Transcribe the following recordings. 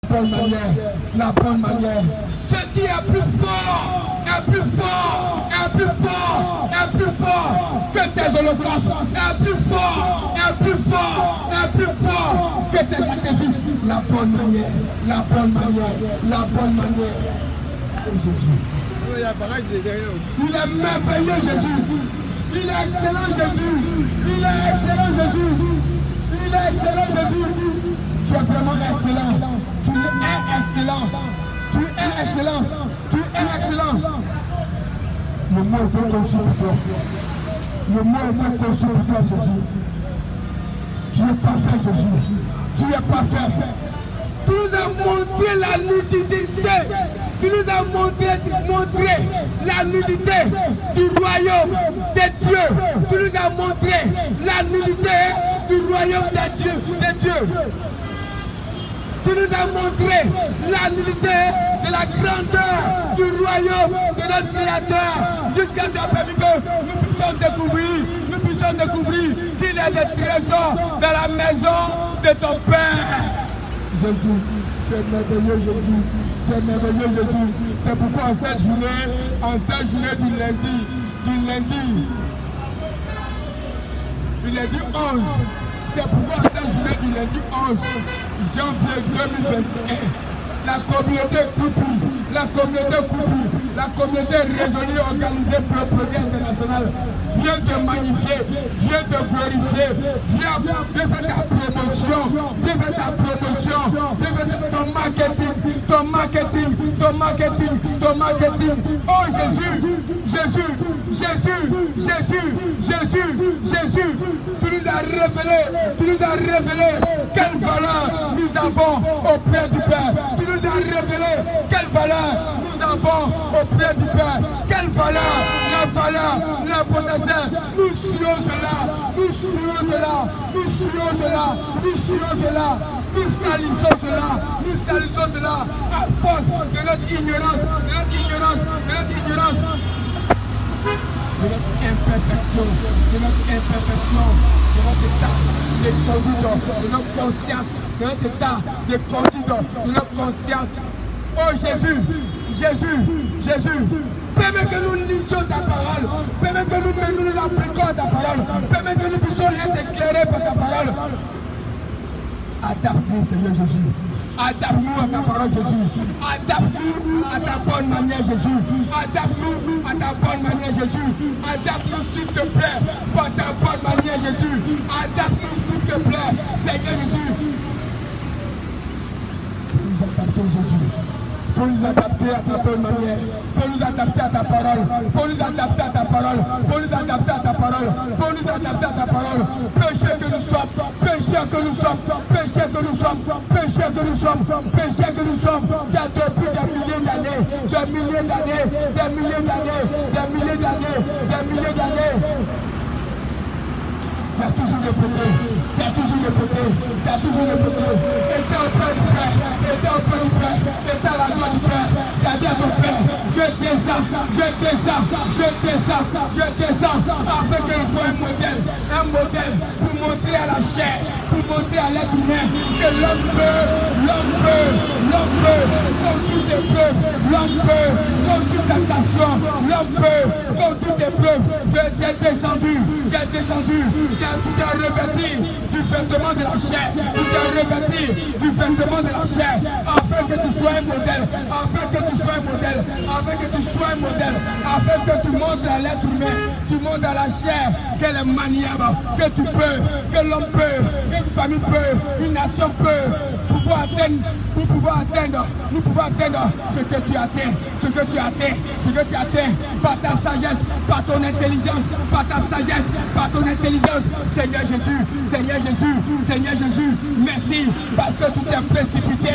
bonne manière, la bonne manière. Ce qui est plus fort, est plus fort, est plus fort, est plus fort que tes holocaustes, est plus fort, est plus fort, est plus fort que tes sacrifices. La bonne manière, la bonne manière, la bonne manière. Oh Jésus. Il est merveilleux Jésus. Il est excellent Jésus. Il est excellent Jésus. Il est excellent Jésus. Tu es vraiment excellent. Tu es excellent. Tu es excellent. Tu es excellent. Le mot est conçu pour toi. Le mot est conçu pour toi Jésus. Tu es parfait Jésus. Tu es parfait. Tu nous as montré la nudité. Tu nous as montré la nudité du royaume des dieux. Tu nous as montré la nudité du royaume des dieux. Tu nous as montré la nudité de la grandeur du royaume de notre Créateur. Jusqu'à ce que tu as permis que nous puissions découvrir qu'il y a des trésors dans la maison de ton Père. Jésus, tu es merveilleux Jésus. Tu es merveilleux Jésus. C'est pourquoi en cette journée du lundi 11, c'est pourquoi en cette journée du lundi 11 janvier 2021, la communauté communauté résolue organisée pour le progrès international vient te magnifier, vient te glorifier, vient faire ta promotion, vient faire ta promotion, vient faire ton marketing. Oh Jésus, tu nous as révélé quelle valeur nous avons auprès du Père. Tu nous as révélé quelle valeur nous avons auprès du Père. Quelle valeur, la valeur, le potentiel. Nous suivons cela. Nous salissons cela à force de notre ignorance, de notre imperfection, de notre état de conduite, de notre conscience, de notre état de conduite, de notre conscience. Oh Jésus, permets que nous lisions ta parole, permets que nous appliquions ta parole, permets que nous puissions être éclairés par ta parole. Adapte-nous, Seigneur Jésus. Adapte-nous à ta parole, Jésus. Adapte-nous à ta bonne manière, Jésus. Adapte-nous à ta bonne manière, Jésus. Adapte-nous, s'il te plaît, par ta bonne manière, Jésus. Adapte-nous, s'il te plaît, Seigneur Jésus. Nous adaptons, Jésus. Il faut nous adapter à ta bonne manière. Il faut nous adapter à ta parole. Il faut nous adapter à ta parole. Il faut nous adapter à ta parole. Il faut nous adapter à ta parole. Péchés que nous sommes. Péchés que nous sommes. Péchés que nous sommes. Péchés que nous sommes. Péchés que nous sommes. Il y a depuis des milliers d'années. Des milliers d'années. Des milliers d'années. Des milliers d'années. Des milliers d'années. Tu as toujours le péché. Tu as toujours le péché. Tu as toujours le péché. Et tu es auprès du Père. Et tu es auprès du Père. Et tu as la gloire du Père. Tu as dit à ton Père, je descends afin que je sois un modèle pour montrer à la chair, pour montrer à l'être humain que l'homme peut, comme toute épreuve, l'homme peut, comme toute tentation, l'homme peut, comme toute épreuve, tu es descendu, tu es revêtu du vêtement de la chair, tu t'es revêtu du vêtement de la chair, afin que tu sois un modèle, afin que tu sois un modèle, afin que tu montres à l'être humain, tu montres à la chair qu'elle est maniable, que tu peux, que l'homme peut, qu'une famille peut, une nation peut, nous pouvons atteindre ce que tu atteins, par ta sagesse, par ton intelligence, Seigneur Jésus, merci, parce que tu t'es précipité,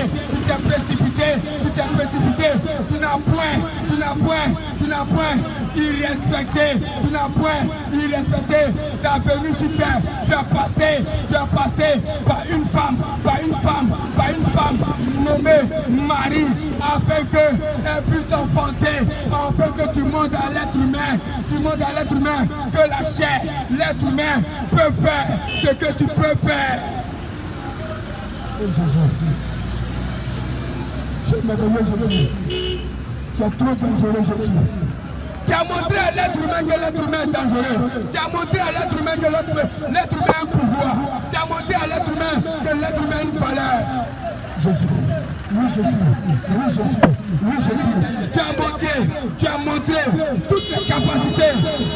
tu n'as point irrespecté, ta venue sur terre, tu as passé par une femme nommée Marie, afin qu'elle puisse t'enfanter, afin que tu montres à l'être humain, que la chair, l'être humain peut faire ce que tu peux faire. Oh Jésus. merveilleux Jésus. Tu es trop dangereux Jésus. Tu as montré à l'être humain que l'être humain est dangereux. Tu as montré à l'être humain que l'être humain a un pouvoir. Tu as montré à l'être humain que l'être humain a une valeur. Jésus, oui Jésus, oui Jésus, oui Jésus. Tu as montré toutes les capacités.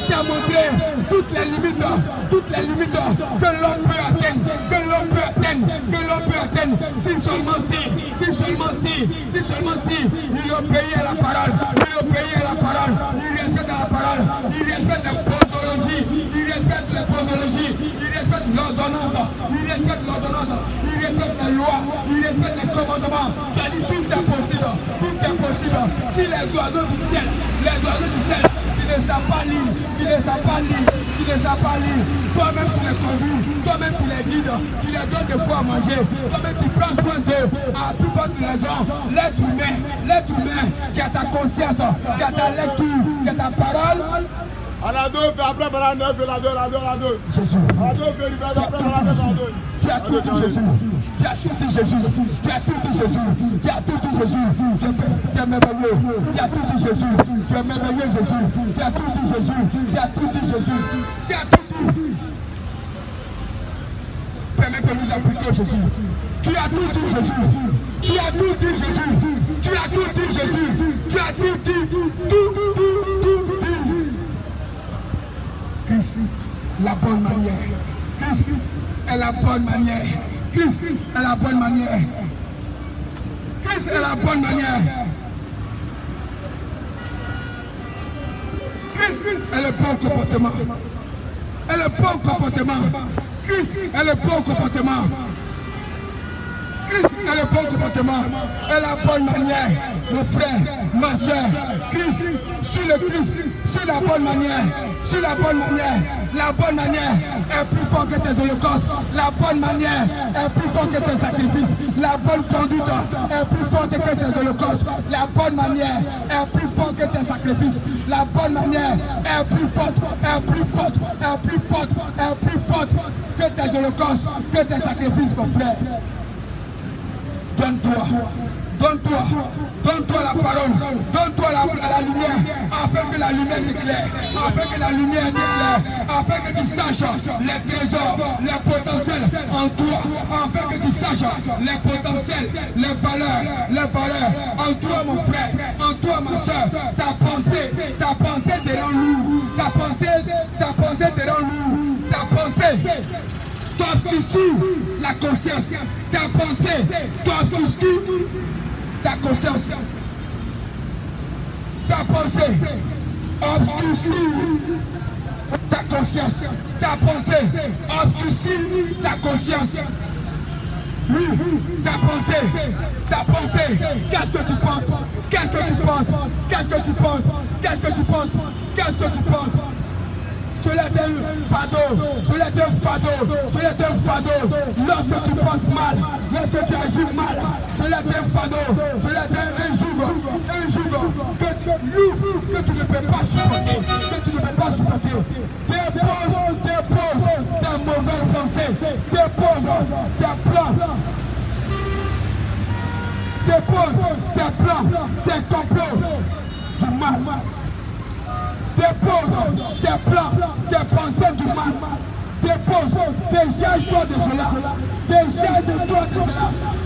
Tu as montré toutes les limites que l'homme peut atteindre, que l'homme peut atteindre. Si seulement si, il obéit à la parole, il respecte la parole, il respecte la posologie, il respecte l'ordonnance, il respecte la loi, il respecte les commandements. C'est-à-dire tout est possible. Si les oiseaux du ciel, qui ne savent pas lire, toi-même tu les conduis, toi-même tu les guides, tu les donnes de quoi manger, toi-même tu prends soin d'eux. À plus forte raison, l'être humain qui a ta conscience, qui a ta lecture, qui a ta parole. À la 2, après par la 9, la 2. Jésus. À la 2, après par la 9, la 2. Tu as tout dit Jésus. Tu as tout dit Jésus. Tu es merveilleux. Tu as tout dit Jésus. Tu es merveilleux Jésus. Tu as tout dit Jésus. Permets que nous appliquions Jésus. Tu as tout dit Jésus. Christ, la bonne manière. Christ est la bonne manière. Christ est la bonne manière. Christ est la bonne manière. Christ est le bon comportement. Christ est le bon comportement. Christ est le bon comportement et la bonne manière, mon frère, ma soeur. Christ, sur le Christ, sur la bonne manière, la bonne manière est plus forte que tes holocaustes, la bonne manière est plus forte que tes sacrifices, la bonne conduite est plus forte que tes holocaustes, la bonne manière est plus forte que tes sacrifices, la bonne manière est plus forte que tes holocaustes, que tes sacrifices, mon frère. Donne-toi la parole, donne-toi la lumière, afin que la lumière t'éclaire, afin que tu saches les trésors, les potentiels en toi, afin que tu saches les potentiels, les valeurs en toi mon frère, en toi ma soeur. Ta pensée te rend lourd, ta pensée te rend lourd, ta pensée t'obscure la conscience, ta pensée t'obscure ta conscience, ta pensée obscure ta conscience, ta pensée obscure ta conscience. Oui, ta pensée, qu'est-ce que tu penses? Cela est un fardeau, lorsque tu penses mal, lorsque tu agis mal, cela est un fardeau, cela est un joug que tu ne peux pas supporter, dépose ta mauvaise pensée, dépose tes plans, tes complots du mal. Dépose tes plans, tes pensées du mal. Dépose, décharge-toi de cela.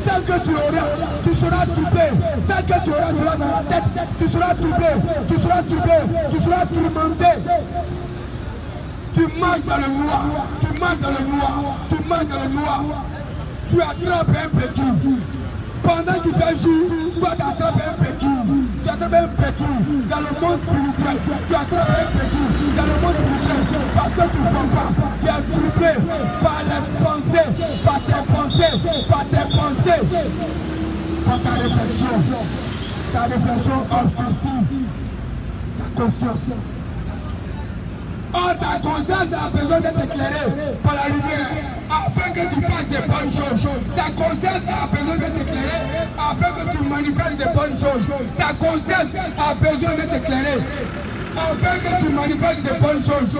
Tant que tu seras troublé. Tant que tu auras cela dans la tête, tu seras troublé, tu seras tourmenté. Tu marches dans le noir. Tu attrapes un béquille. Pendant que tu fais jour, toi tu attrapes un béquille. Dans le monde spirituel. Tu attrapes un béquille dans le monde spirituel. Parce que tu ne vois pas. Tu es troublé par les pensées, par tes pensées, par ta réflexion obscurcit ta conscience. Ta conscience a besoin d'être éclairée par la lumière afin que tu fasses des bonnes choses. Ta conscience a besoin d'être éclairée afin que tu manifestes des bonnes choses. Ta conscience a besoin d'être éclairée afin que tu manifestes des bonnes choses.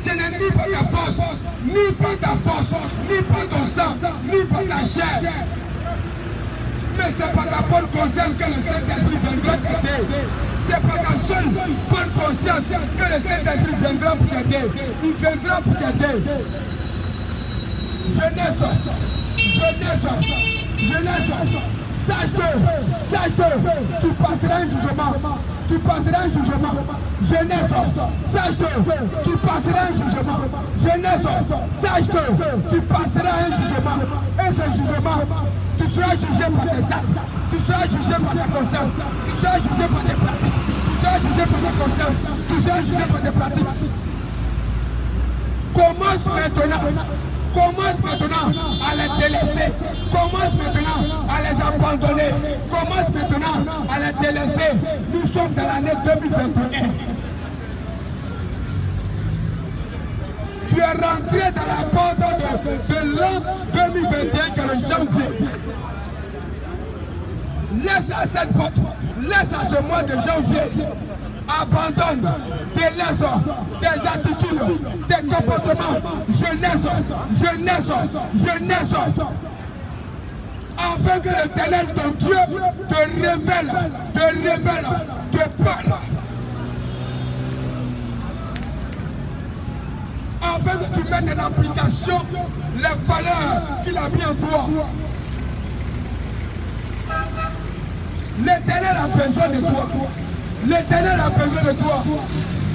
Ce n'est ni par ta force, ni par ton sang, ni par ta chair. c'est par ta bonne conscience que le Saint-Esprit viendra t'aider. C'est par ta seule bonne conscience que le Saint-Esprit viendra pour t'aider. Il viendra pour t'aider. Jeunesse, sache-le, tu passeras un jugement. Tu passeras un jugement. Jeunesse, sache-le, tu passeras un jugement. Jeunesse, sache-le, tu passeras un jugement. Et ce jugement, tu seras jugé par tes actes. Tu seras jugé par ta conscience. Tu seras jugé par tes pratiques. Tu seras jugé par ta conscience. Tu seras jugé par tes pratiques. Commence maintenant. Commence maintenant à les délaisser. Commence maintenant à les abandonner. Commence maintenant à les délaisser. Nous sommes dans l'année 2021. Tu es rentré dans la porte de l'an 2021 que le janvier. Laisse à cette porte, laisse à ce mois de janvier. Abandonne, délaisse tes attitudes, tes comportements, jeunesse, afin que l'Éternel, ton Dieu, te révèle, te parle. Afin que tu mettes en application les valeurs qu'il a mis en toi. L'Éternel a besoin de toi. L'Éternel a besoin de toi.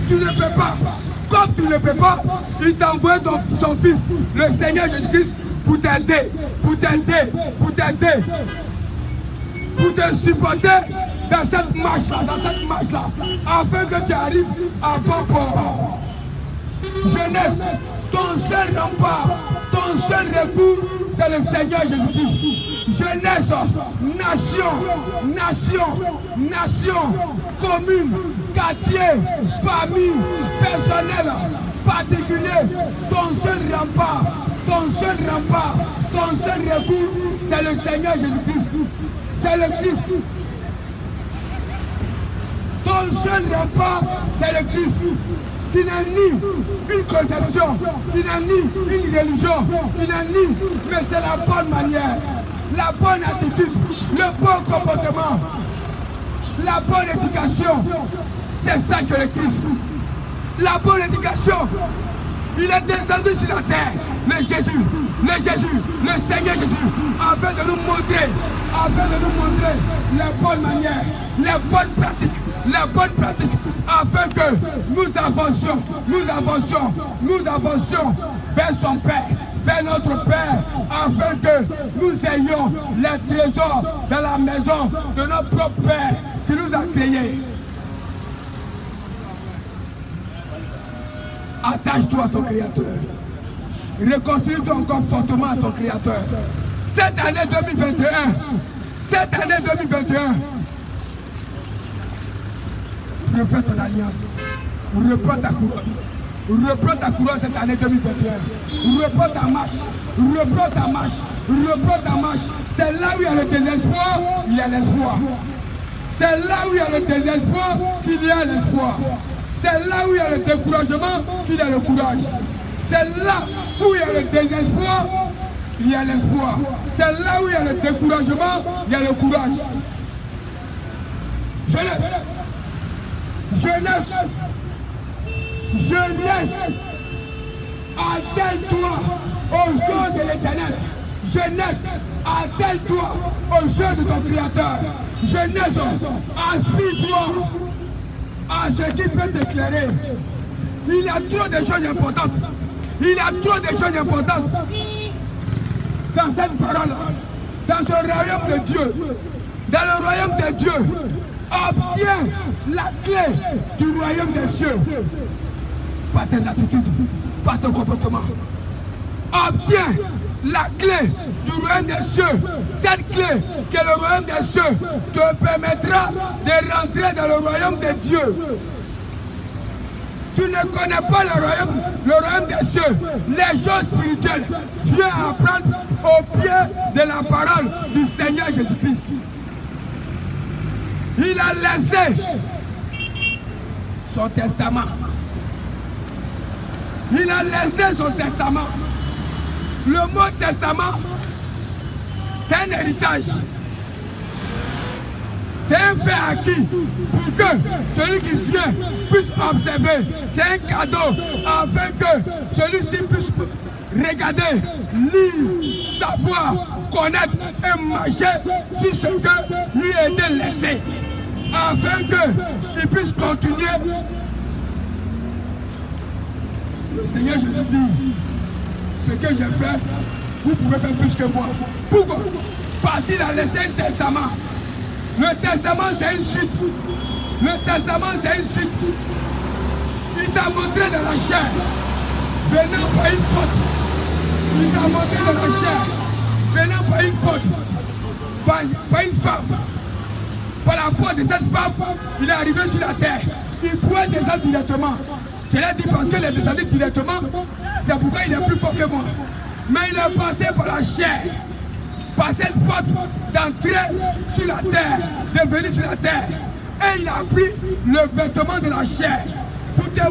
Tu ne peux pas. Comme tu ne peux pas, il t'a envoyé son fils, le Seigneur Jésus-Christ, pour t'aider, pour te supporter dans cette marche-là, afin que tu arrives à bon port. Jeunesse, ton seul rempart, ton seul recours, c'est le Seigneur Jésus-Christ. Jeunesse, nation, commune, quartier, famille, personnel, particulier, ton seul rempart, ton seul recours, c'est le Seigneur Jésus-Christ. C'est le Christ. Ton seul rempart, c'est le Christ. Qui n'a ni une conception, qui n'a ni une religion, qui n'a ni, mais c'est la bonne manière, la bonne attitude, le bon comportement, la bonne éducation. C'est ça que le Christ. La bonne éducation. Il est descendu sur la terre, le Seigneur Jésus, afin de nous montrer les bonnes manières, les bonnes pratiques, afin que nous avancions vers son Père, vers notre Père, afin que nous ayons les trésors dans la maison de notre propre Père qui nous a créés. Attache-toi à ton Créateur. Réconcilie-toi encore fortement à ton Créateur. Cette année 2021, refais ton alliance. Reprends ta couronne cette année 2021. Reprends ta marche. C'est là où il y a le désespoir, il y a l'espoir. C'est là où il y a le désespoir qu'il y a l'espoir. C'est là où il y a le découragement qu'il y a le courage. C'est là où il y a le désespoir, il y a l'espoir. C'est là où il y a le découragement, il y a le courage. Jeunesse, attelle-toi aux choses de l'Éternel. Jeunesse, attelle-toi aux choses de ton Créateur. Jeunesse, aspire-toi à ce qui peut t'éclairer. Il y a trop de choses importantes. Dans cette parole, dans ce royaume de Dieu. Dans le royaume de Dieu, obtiens la clé du royaume des cieux. Par tes attitudes, par ton comportement. Obtiens la clé du royaume des cieux. Cette clé que le royaume des cieux te permettra de rentrer dans le royaume de Dieu. Tu ne connais pas le royaume des cieux. Les choses spirituelles, viens apprendre au pied de la parole du Seigneur Jésus-Christ. Il a laissé son testament. Le mot testament, c'est un héritage. C'est un fait acquis pour que celui qui vient puisse observer. C'est un cadeau afin que celui-ci puisse regarder, lire, savoir, connaître et marcher sur ce que lui a été laissé. Afin qu'il puisse continuer. Le Seigneur Jésus dit, ce que j'ai fait, vous pouvez faire plus que moi. Pourquoi? Parce qu'il a laissé un testament. Le testament, c'est une suite. Le testament, c'est une suite. Il t'a montré dans la chair, venant par une porte. Il t'a montré dans la chair, venant par une porte, par une femme. Par la porte de cette femme, il est arrivé sur la terre. Il pouvait descendre directement. Je l'ai dit parce qu'il est descendu directement. C'est pourquoi il est plus fort que moi. Mais il est passé par la chair, par cette porte d'entrer sur la terre, de venir sur la terre. Et il a pris le vêtement de la chair pour te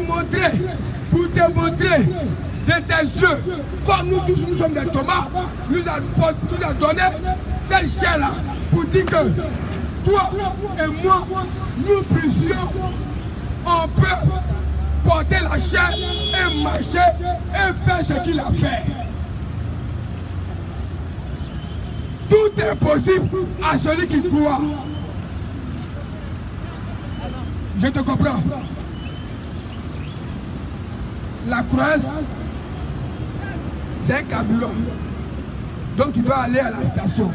montrer de tes yeux, comme nous tous nous sommes des tomates, nous a donné cette chair-là pour dire que toi et moi, nous puissions, on peut porter la chair et marcher et faire ce qu'il a fait. Tout est possible à celui qui croit. Je te comprends. La croyance, c'est un carburant. Donc tu dois aller à la station.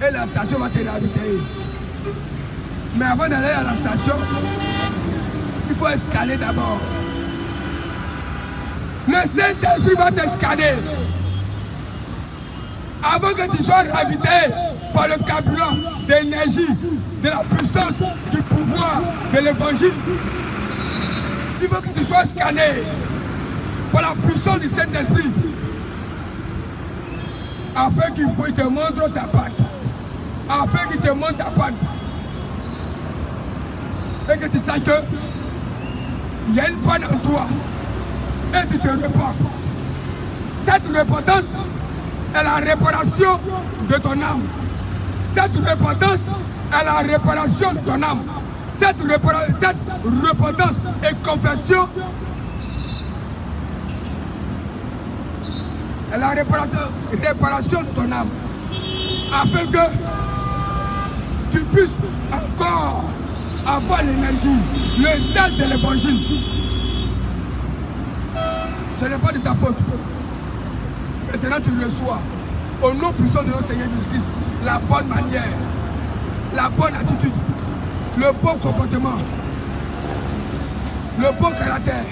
Et la station va te ravitailler. Mais avant d'aller à la station, il faut escaler d'abord. Le Saint-Esprit va t'escaler. Avant que tu sois ravitaillé par le carburant d'énergie, de la puissance, du pouvoir, de l'évangile, il faut que tu sois scanné par la puissance du Saint-Esprit, afin qu'il te montre ta panne, afin qu'il te montre ta panne, et que tu saches que il y a une panne en toi, et tu te repens. Cette repentance est la réparation de ton âme. Cette repentance est la réparation de ton âme. Cette repentance et confession est la réparation de ton âme. Afin que tu puisses encore avoir l'énergie, le zèle de l'évangile. Ce n'est pas de ta faute. Maintenant tu reçois, au nom puissant de notre Seigneur Jésus-Christ, la bonne manière, la bonne attitude, le bon comportement, le bon caractère.